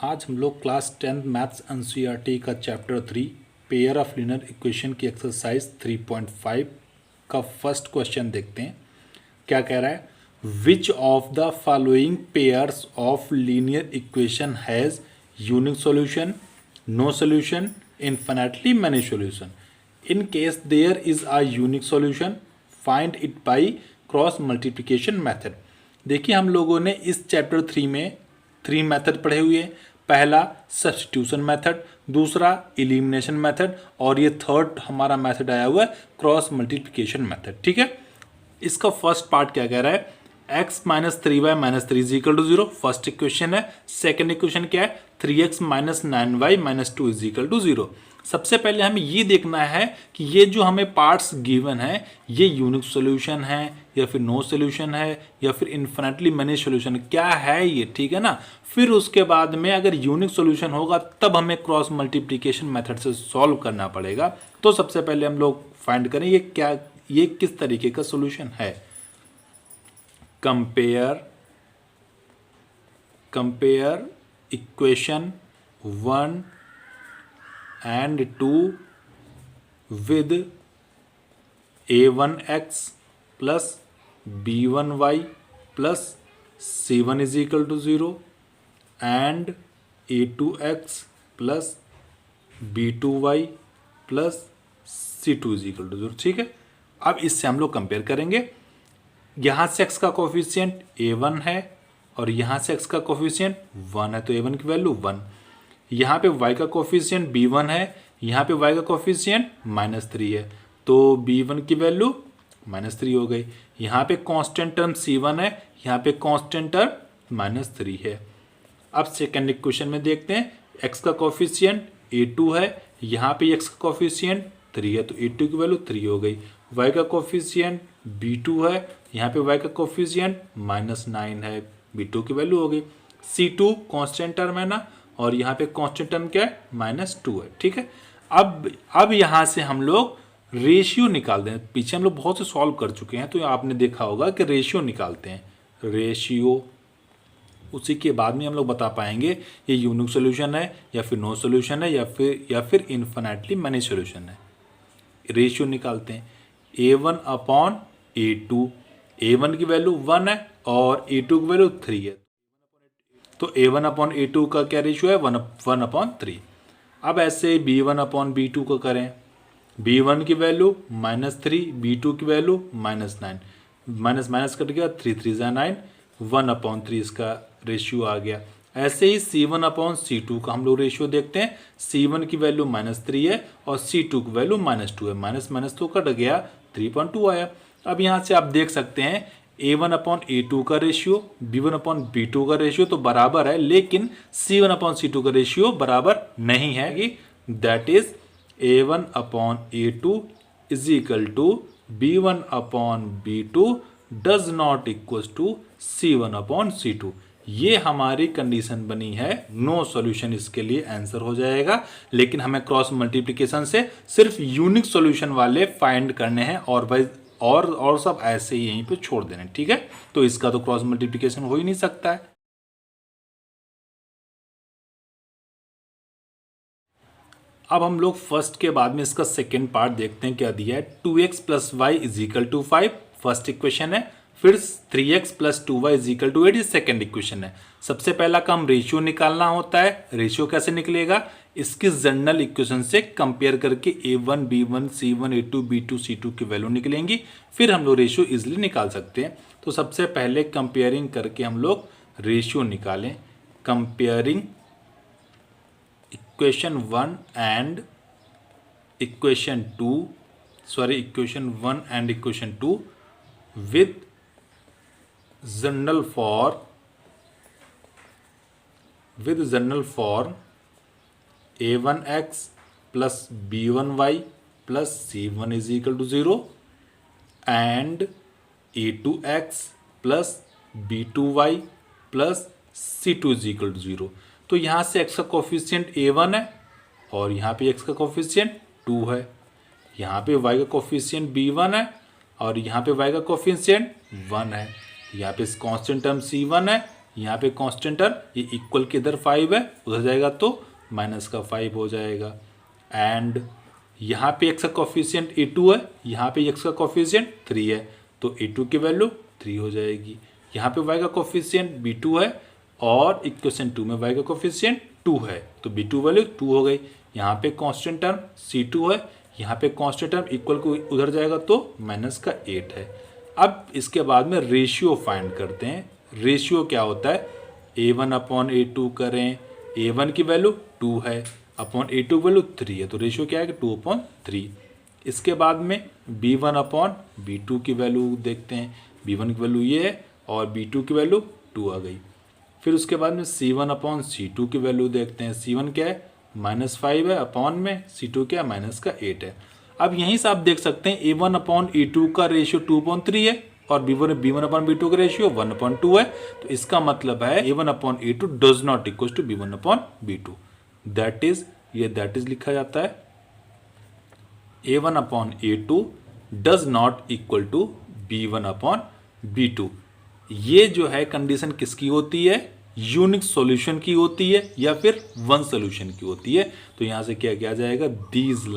आज हम लोग क्लास 10 मैथ्स एनसीईआरटी का chapter 3 pair of linear equation की एक्सरसाइज 3.5 का फर्स्ट क्वेश्चन देखते हैं। क्या कह रहा है? Which of the following pairs of linear equation has unique solution, no solution, infinitely many solution? In case there is a unique solution find it by cross multiplication method. देखिए, हम लोगों ने इस चैप्टर 3 में 3 मेथड पढ़े हुए हैं। पहला सब्स्टिट्यूशन मेथड, दूसरा एलिमिनेशन मेथड और ये थर्ड हमारा मेथड आया हुआ है क्रॉस मल्टीप्लिकेशन मेथड। ठीक है, इसका फर्स्ट पार्ट क्या कह रहा है? x minus 3y minus 3 is equal to 0 first equation है। सेकेंड इक्वेशन क्या है? 3x minus 9y minus 2 is equal to 0। सबसे पहले हमें ये देखना है कि ये जो हमें पार्ट्स गिवन है ये यूनिक सॉल्यूशन है या फिर नो सॉल्यूशन है या फिर इन्फिनिटली मैनी सॉल्यूशन, क्या है ये? ठीक है ना। फिर उसके बाद में अगर यूनिक सॉल्यूशन होगा तब हमें क्रॉस मल्टीप्लिकेशन मेथड से सॉल्व करना पड़ेगा। तो सबसे पहले हम लोग फाइंड करें ये किस तरीके का सॉल्यूशन है। Compare equation 1 and 2 with a1x plus b1y plus c1 is equal to 0 and a2x plus b2y plus c2 is equal to 0। ठीक है, अब इससे हम लोग कंपेयर करेंगे। यहाँ से x का कोफिशिएंट a1 है और यहाँ से x का कोफिशिएंट 1 है, तो a1 की वैल्यू 1। यहाँ पे y का कोफिशिएंट b1 है, यहाँ पे y का कोफिशिएंट -3 है, तो b1 की वैल्यू -3 हो गई। यहाँ पे कांस्टेंट टर्म c1 है, यहाँ पे कांस्टेंट टर्म -3 है। अब सेकेंड इक्वेशन में देखते हैं, x का कोफिशिएंट a2 है, यहाँ पे x का कोफिशिएंट 3 है, तो a2 की वैल्यू 3 हो गई। y का कोफिशिएंट b2 है, यहाँ पे y का कोफिशिएंट -9 है, b2 की वैल्यू हो गई। c2 कांस्टेंट टर्म है ना, और यहाँ पे कांस्टेंट टर्म क्या है? -2 है। ठीक है, अब यहाँ से हम लोग रेशियो निकाल दें। पीछे हम लोग बहुत से सॉल्व कर चुके हैं, तो आपने देखा होगा कि रेशियो निकालते हैं। रेशियो, उसी के बाद में हम लोग बता पाएंगे ये यूनिक सॉल्यूशन है या फिर नो सॉल्यूशन है या फिर इन्फिनिटली मैनी सॉल्यूशन है। रेशियो निकालते हैं। a1 अपॉन a2, a1 की वैल्यू 1 है और a2 की वैल्यू 3 है, तो a1 अपॉन a2 का क्या रेशियो है? 1 अपॉन 3। अब ऐसे b1 अपॉन b2 को करें। b1 की वैल्यू -3, b2 की वैल्यू -9, माइनस माइनस कट गया, 3 3 9, 1 अपॉन 3 इसका रेशियो आ गया। ऐसे ही c1 अपॉन c2 का हम लोग रेशियो देखते हैं। c1 की वैल्यू -3 है और c2 की वैल्यू -2 है, माइनस माइनस तो कट गया, 3.2 आया। अब यहाँ से आप देख सकते हैं a1 अपॉन a2 का रेशियो b1 अपॉन b2 का रेशियो तो बराबर है, लेकिन c1 अपॉन c2 का रेशियो बराबर नहीं है। That is a1 upon a2 is equal to b1 upon b2 does not equal to c1 upon c2। ये हमारी कंडीशन बनी है, नो सॉल्यूशन इसके लिए आंसर हो जाएगा। लेकिन हमें क्रॉस मल्टीप्लिकेशन से सिर्फ यूनिक सॉल्यूशन वाले फाइंड करने हैं और भाई और सब ऐसे ही यहीं पे छोड़ देने। ठीक है, तो इसका तो क्रॉस मल्टीप्लिकेशन हो ही नहीं सकता है। अब हम लोग फर्स्ट के बाद में इसका सेकेंड पार्ट देखते हैं। क्या दिया है? 2x plus y is equal to 5 first equation है, फिर 3x plus 2y is equal to 8 second equation है। सबसे पहला काम रेशियो निकालना होता है। रेशियो कैसे निकलेगा? इसकी जनरल इक्वेशन से कंपेयर करके a1 b1 c1 a2 b2 c2 की वैल्यू निकलेंगी, फिर हम लोग रेशियो इजिली निकाल सकते हैं। तो सबसे पहले कंपेयरिंग करके हम लोग रेशियो निकालें। Comparing equation 1 and equation 1 and equation 2 with general form a1x plus b1y plus c1 is equal to 0 and a2x plus b2y plus c2 is equal to 0। तो यहाँ से x का कोफिशिएंट a1 है और यहाँ पे x का कोफिशिएंट 2 है, यहाँ पे y का कोफिशिएंट b1 है और यहाँ पे y का कोफिशिएंट 1 है, यहाँ पे कांस्टेंट टर्म c1 है यहाँ पे कांस्टेंट टर्म, ये इक्वल के इधर 5 है, उधर जाएगा तो माइनस का 5 हो जाएगा। एंड यहाँ पे x का कोफिशिएंट a2 है, यहाँ पे x का कोफिशिएंट 3 है, तो a2 की वैल्यू 3 हो जाएगी। यहाँ पे y का कोफिशिएंट b2 है और इक्वेशन 2 में y का कोफिशिएंट 2 है, तो b2 वैल्यू 2 हो गई। यहाँ पे कांस्टेंट टर्म c2 है, यहाँ पे कांस्टेंट टर्म इक्वल को उधर जाएगा तो माइनस का 8 है। अब इसके बाद में रेशियो फाइंड करते हैं। रेशियो क्या होता है, a1 अपॉन a2 करें, a1 की वैल्यू 2 है अपॉन a2 वैल्यू 3 है, तो रेशियो क्या है कि 2/3। इसके बाद में b1 अपॉन b2 की वैल्यू देखते हैं, b1 की वैल्यू ये है और b2 की वैल्यू 2 आ गई। फिर उसके बाद में c1 अपॉन c2 की वैल्यू देखते हैं, c1 क्या है -5 है, अपॉन में c2 क्या है माइनस का 8 है। अब यहीं से आप देख सकते हैं a1 अपॉन a2 का रेशियो 2/3 है और b1 अपॉन b2 का रेशियो 1/2 है, तो इसका मतलब है a1 upon a2 does not equal to b1 upon b2। That is लिखा जाता है a1 upon a2 does not equal to b1 upon b2। ये जो है कंडीशन किसकी होती है, यूनिक सॉल्यूशन की होती है या फिर वन सॉल्यूशन की होती है। तो यहां से क्या किया जाएगा, these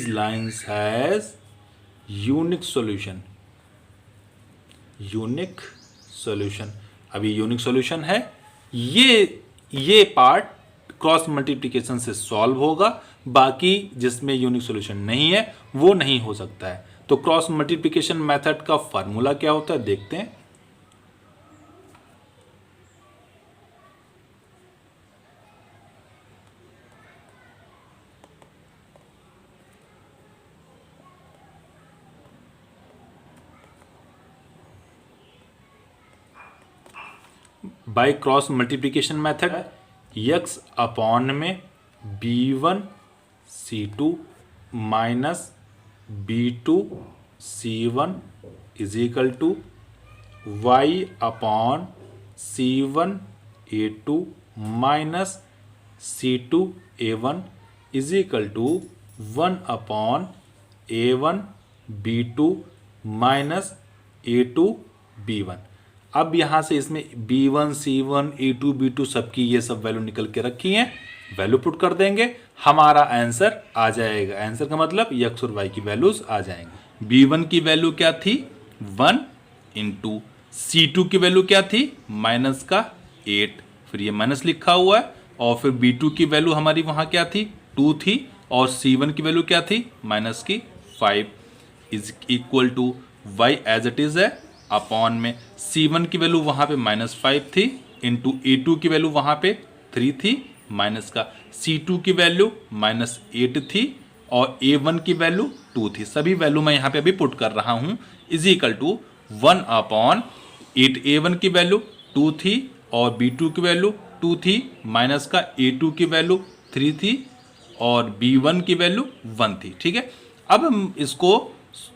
lines has unique solution. अभी यूनिक सॉल्यूशन है, ये पार्ट क्रॉस मल्टीप्लिकेशन से सॉल्व होगा, बाकी जिसमें यूनिक सॉल्यूशन नहीं है वो नहीं हो सकता है। तो क्रॉस मल्टीप्लिकेशन मेथड का फार्मूला क्या होता है देखते हैं। By cross multiplication method x upon में b1 c2 minus b2 c1 is equal to y upon c1 a2 minus c2 a1 is equal to 1 upon a1 b2 minus a2 b1। अब यहाँ से इसमें b1 c1 a2 b2 सबकी ये सब value निकल के रखी हैं, वैल्यू पुट कर देंगे, हमारा आंसर आ जाएगा। आंसर का मतलब x और y की वैल्यूज आ जाएंगी। b1 की वैल्यू क्या थी 1 इंटू c2 की वैल्यू क्या थी माइनस का 8, फिर ये माइनस लिखा हुआ है, और फिर b2 की वैल्यू हमारी वहाँ क्या थी 2 थी, और c1 की वैल्यू क्या थी माइनस की 5 is equal to y as it is है अपॉन में c1 की वैल्यू वहाँ पे -5 थी इंटू a2 की वैल्यू वहाँ पे 3 थी, माइनस का c2 की वैल्यू -8 थी और a1 की वैल्यू 2 थी। सभी वैल्यू मैं यहाँ पे अभी पुट कर रहा हूँ, is equal to 1 upon 8 a1 की वैल्यू 2 थी और b2 की वैल्यू 2 थी, माइनस का a2 की वैल्यू 3 थी और b1 की वैल्यू 1 थी। ठीक है, अब हम इसको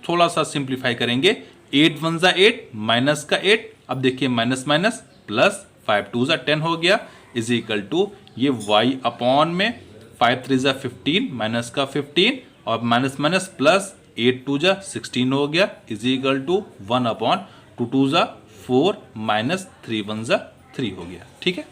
थोड़ा सा सिंप्लीफाई करेंगे। 8 1 जा 8 माइनस का 8, अब देखिए माइनस माइनस प्लस 5 2 जा 10 हो गया, इज इक्वल टू ये y अपॉन में 5 3 जा 15 माइनस का 15 और माइनस माइनस प्लस 8 2 जा 16 हो गया, इज इक्वल टू 1 अपॉन 2 2 जा 4 माइनस 3 1 जा 3 हो गया। ठीक है,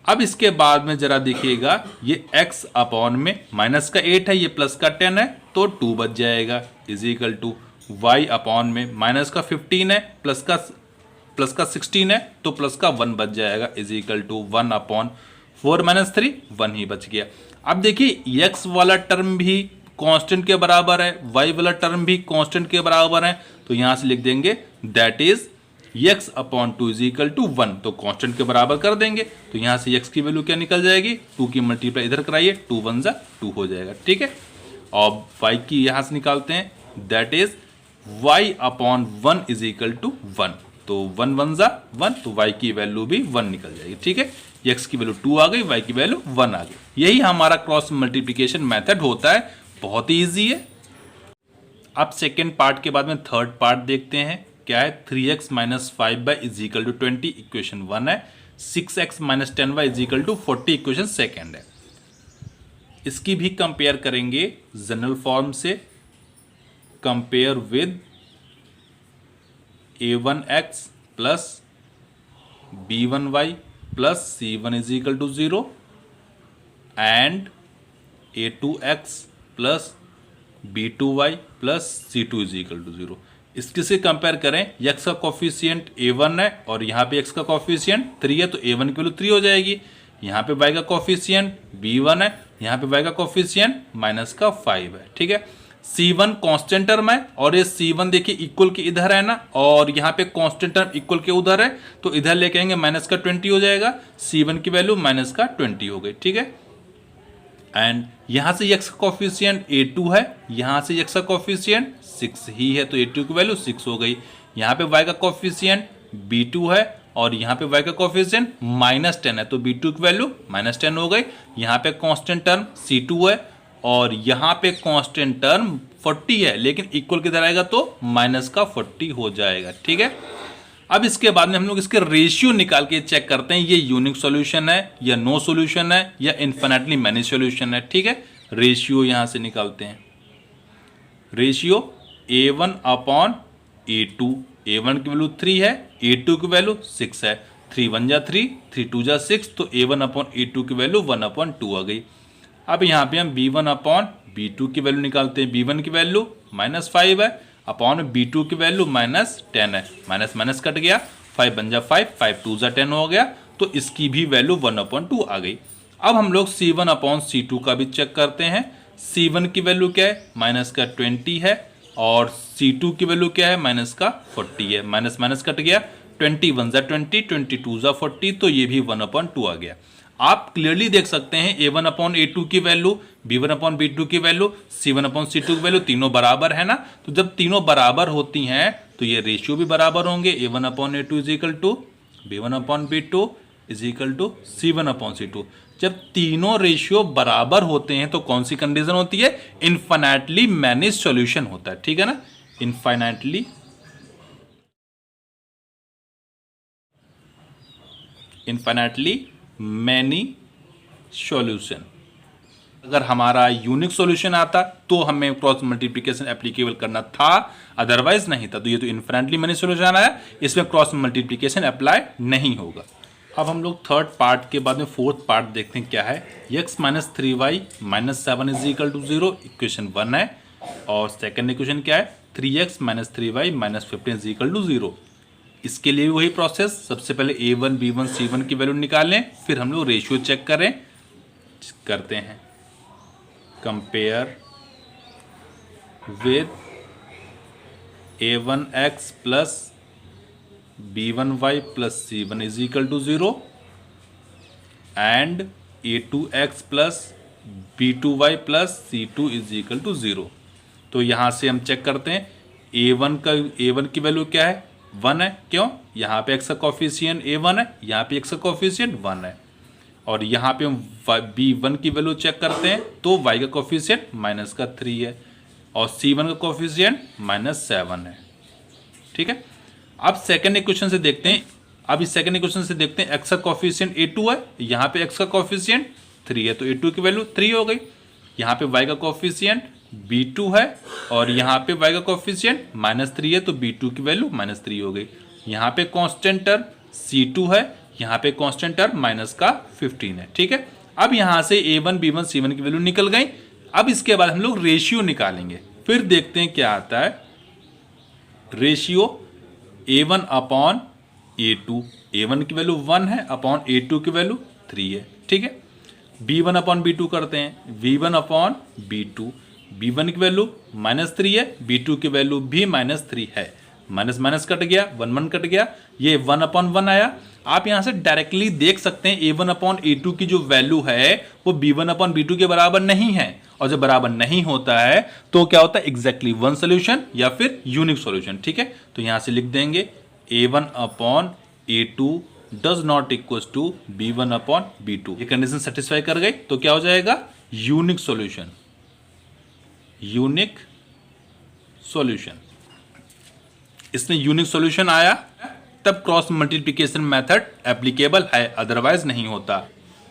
अब इसके बाद में जरा देखिएगा, ये x अपॉन में माइनस का 8 है, ये प्लस का 10 है, तो 2 बच जाएगा, is equal to y upon में माइनस का 15 है, प्लस का 16 है, तो प्लस का 1 बच जाएगा, is equal to 1 upon 4 minus 3 1 ही बच गया। अब देखिए x वाला टर्म भी कांस्टेंट के बराबर है, y वाला टर्म भी कांस्टेंट के बराबर है, तो यहां से लिख देंगे that is x upon 2 is equal to 1, तो कांस्टेंट के बराबर कर देंगे, तो यहां से x की वैल्यू क्या निकल जाएगी 2 की मल्टीप्लाई इधर कराइए, 2 1 जा 2 हो जाएगा। ठीक है, और y की यहां से निकालते हैं, that is y upon 1 is equal to 1, तो 1 1 जा 1, तो y की वैल्यू भी 1 निकल जाएगी। ठीक है, x की वैल्यू 2 आ गई, y की वैल्यू 1 आ गई। यही हमारा क्रॉस मल्टीप्लिकेशन मेथड होता है, बहुत ही ईजी है। अब सेकेंड पार्ट के बाद में थर्ड पार्ट देखते हैं, क्या है 3x minus 5y is equal to 20 equation 1 है, 6x minus 10y is equal to 40 equation second है। इसकी भी कंपेयर करेंगे जनरल फॉर्म से, compare with a1x plus b1y plus c1 is equal to 0 and a2x plus b2y plus c2 is equal to 0। इसके से compare करें, x का coefficient a1 है और यहाँ पे x का कॉफिशिएंट 3 है, तो a1 की वैल्यू 3 हो जाएगी। यहाँ पे y का कॉफिशिएंट b1 है, यहाँ पे y का कॉफिशिएंट माइनस का 5 है। ठीक है, c1 कांस्टेंट टर्म है और ये c1 देखिए इक्वल के इधर है ना, और यहाँ पे कांस्टेंट टर्म इक्वल के उधर है, तो इधर लेके आएंगे माइनस का 20 हो जाएगा, c1 की वैल्यू माइनस का 20 हो गई। ठीक है, एंड यहां से x का कॉफिशिएंट a2 है, यहां से x का कॉफिशिएंट 6 ही है, तो a2 की वैल्यू 6 हो गई। यहाँ पे y का कॉफिशिएंट b2 है और यहाँ पे y का कॉफिशिएंट -10 है, तो b2 की वैल्यू -10 हो गई। यहाँ पे कांस्टेंट टर्म c2 है और यहाँ पे कांस्टेंट टर्म 40 है, लेकिन इक्वल किधर आएगा तो माइनस का 40 हो जाएगा। ठीक है, अब इसके बाद में हम लोग इसके रेशियो निकाल के चेक करते हैं ये यूनिक सॉल्यूशन है या नो सॉल्यूशन है या इन्फिनिटली मैनी सॉल्यूशन है। ठीक है, रेशियो यहां से निकालते हैं। Ratio a1 upon a2, a1 की वैल्यू 3 है, a2 की वैल्यू 6 है, 3 1 जा 3, 3 2 जा 6, तो a1 अपॉन a2 की वैल्यू 1/2 आ गई। अब यहाँ पे हम b1 अपॉन b2 की वैल्यू निकालते हैं। b1 की वैल्यू -5 है अपॉन b2 की वैल्यू -10 है, माइनस माइनस कट गया, 5 1 जा 5, 5 2 जा 10 हो गया, तो इसकी भी वैल्यू 1/2 आ गई। अब हम लोग c1 अपॉन c2 का भी चेक करते हैं। c1 की वैल्यू क्या है, माइनस का 20 है और c2 की वैल्यू क्या है, माइनस का 40 है, माइनस माइनस कट गया, 20 1 जा 20, 22 जा 40, तो ये भी 1/2 आ गया। आप क्लियरली देख सकते हैं a1 अपॉन a2 की वैल्यू, b1 अपॉन b2 की वैल्यू, c1 अपॉन c2 की वैल्यू तीनों बराबर है ना, तो जब तीनों बराबर होती हैं तो ये रेशियो भी बराबर होंगे। a1 upon a2 is equal to b1 upon b2 is equal to c1 upon c2। जब तीनों रेशियो बराबर होते हैं तो कौन सी कंडीशन होती है, इनफाइनाइटली मैनी सॉल्यूशन होता है। ठीक है ना, इनफाइनाइटली मैनी सॉल्यूशन। अगर हमारा यूनिक सॉल्यूशन आता तो हमें क्रॉस मल्टीप्लिकेशन एप्लीकेबल करना था, अदरवाइज नहीं था। तो ये तो इनफाइनाइटली मैनी सॉल्यूशन आया, इसमें क्रॉस मल्टीप्लिकेशन अप्लाई नहीं होगा। अब हम लोग थर्ड पार्ट के बाद में फोर्थ पार्ट देखते हैं क्या है। x - 3y - 7 is equal to 0 equation 1 है, और सेकेंड इक्वेशन क्या है, 3x - 3y - 15 is equal to 0। इसके लिए भी वही प्रोसेस, सबसे पहले a1 b1 c1 की वैल्यू निकालें, फिर हम लोग रेशियो चेक करते हैं। Compare with a1x plus b1y plus c1 is equal to 0 and a2x plus b2y plus c2 is equal to 0। तो यहाँ से हम चेक करते हैं a1 की वैल्यू क्या है, 1 है। क्यों, यहाँ पे x का कॉफिशिएंट a1 है, यहाँ पे x का कॉफिशिएंट 1 है, और यहाँ पे हम b1 की वैल्यू चेक करते हैं तो y का कॉफिशिएंट -3 है और c1 का कॉफिशिएंट -7 है। ठीक है, अब सेकेंड इक्वेशन से देखते हैं। अब इस सेकेंड इक्वेशन से देखते हैं, x का कॉफिशिएंट a2 है, यहाँ पे x का कॉफिशिएंट 3 है, तो a2 की वैल्यू 3 हो गई। यहाँ पे y का कॉफिशिएंट b2 है और यहाँ पे y का कॉफिशिएंट -3 है, तो b2 की वैल्यू -3 हो गई। यहाँ पे कांस्टेंट टर्म c2 है, यहाँ पे कांस्टेंट टर्म -15 है। ठीक है, अब यहाँ से a1 b1 c1 की वैल्यू निकल गई। अब इसके बाद हम लोग रेशियो निकालेंगे, फिर देखते हैं क्या आता है। Ratio a1 upon a2, a1 की वैल्यू 1 है अपॉन a2 की वैल्यू 3 है। ठीक है, b1 अपॉन b2 करते हैं, v1 अपॉन b2, b1 की वैल्यू -3 है, b2 की वैल्यू भी -3 है, माइनस माइनस कट गया, 1 1 कट गया, ये 1/1 आया। आप यहाँ से डायरेक्टली देख सकते हैं a1 अपॉन a2 की जो वैल्यू है वो b1 अपॉन b2 के बराबर नहीं है, और जब बराबर नहीं होता है तो क्या होता है, एग्जैक्टली वन सोल्यूशन या फिर यूनिक सोल्यूशन। ठीक है, तो यहाँ से लिख देंगे a1 upon a2 does not equal to b1 upon b2। ये कंडीशन सेटिस्फाई कर गई तो क्या हो जाएगा, यूनिक सोल्यूशन। यूनिक सॉल्यूशन, इसमें यूनिक सॉल्यूशन आया तब क्रॉस मल्टीप्लिकेशन मेथड एप्लीकेबल है, अदरवाइज नहीं होता।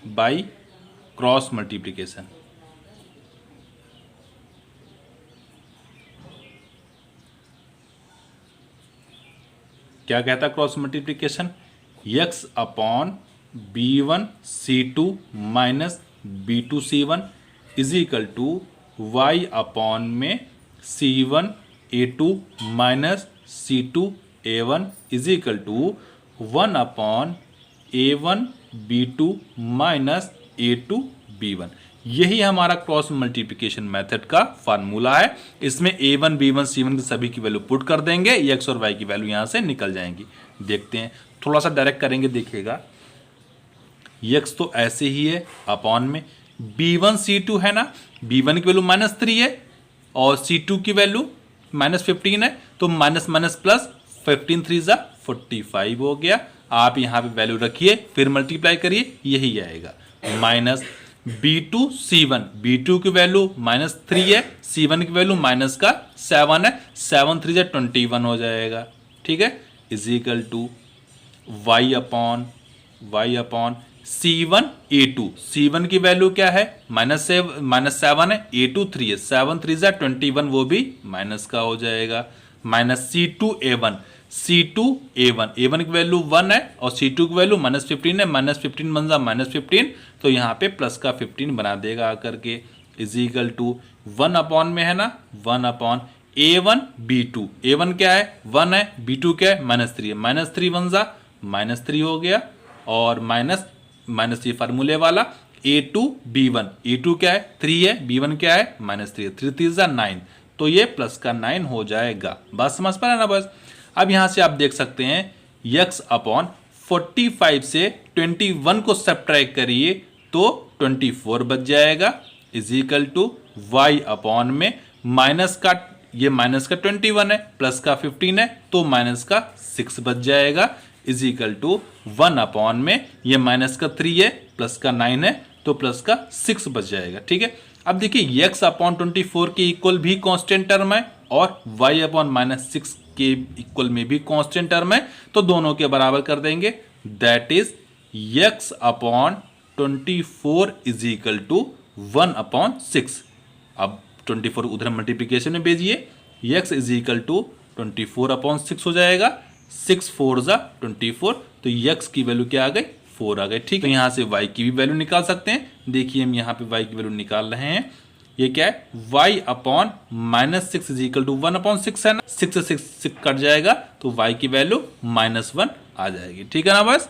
बाय क्रॉस मल्टीप्लिकेशन, क्या कहता है cross multiplication, x upon b1 c2 minus b2 c1 is equal to y upon में c1 a2 minus c2 a1 is equal to 1 upon a1 b2 minus a2 b1। यही हमारा cross multiplication method का formula है। इसमें a1 b1 c1 की सभी की value put कर देंगे, x और y की वैल्यू यहां से निकल जाएंगी। देखते हैं, थोड़ा सा डायरेक्ट करेंगे, देखिएगा x तो ऐसे ही है अपॉन में b1 c2 है ना, b1 की वैल्यू -3 है और c2 की वैल्यू -15 है, तो माइनस माइनस प्लस 15 3 जा 45 हो गया। आप यहां पे वैल्यू रखिए, फिर मल्टीप्लाई करिए, यही आएगा माइनस b2 c1, b2 की वैल्यू -3 है, c1 की वैल्यू माइनस का 7 है, 7 3 जा 21 हो जाएगा। ठीक है, is equal to y upon c1 a2, c1 की वैल्यू क्या है -7 है, a2 3 है, 7 3 जा 21 वो भी माइनस का हो जाएगा, माइनस c2 a1, a1 की वैल्यू 1 है और c2 की वैल्यू -15 है, -15 बन जा -15, तो यहाँ पे प्लस का 15 बना देगा आकर के, इज इक्वल टू 1 अपॉन में है ना 1 अपॉन a1 b2, a1 क्या है 1 है, b2 क्या है -3 है, -3 बन जा -3 हो गया और माइनस ये फार्मूले वाला a2 b1, a2 क्या है 3 है, b1 क्या है -3 है, 3 3 जा 9, तो ये प्लस का 9 हो जाएगा। बात समझ पा रहे ना बस। अब यहां से आप देख सकते हैं x अपॉन 45 से 21 को सब्ट्रैक्ट करिए तो 24 बच जाएगा, is equal to y upon में माइनस का 21 है, प्लस का 15 है, तो माइनस का 6 बच जाएगा, इज इक्वल टू 1 अपॉन में ये माइनस का 3 है, प्लस का 9 है, तो प्लस का 6 बच जाएगा। ठीक है, अब देखिए x अपॉन 24 के इक्वल भी कांस्टेंट टर्म है और y अपॉन -6 के इक्वल में भी कांस्टेंट टर्म है, तो दोनों के बराबर कर देंगे, that is x upon 24 is equal to 1 upon 6। अब 24 उधर मल्टीप्लिकेशन में भेजिए, x is equal to 24 upon 6 हो जाएगा, 6 4 जा 24, तो x की वैल्यू क्या आ गई 4 आ गई। ठीक है, तो यहां से y की भी वैल्यू निकाल सकते हैं। देखिए हम यहाँ पे y की वैल्यू निकाल रहे हैं, ये क्या है y upon -6 is equal to 1 upon 6 है ना, 6 से 6 कट जाएगा तो y की वैल्यू -1 आ जाएगी। ठीक है ना बस।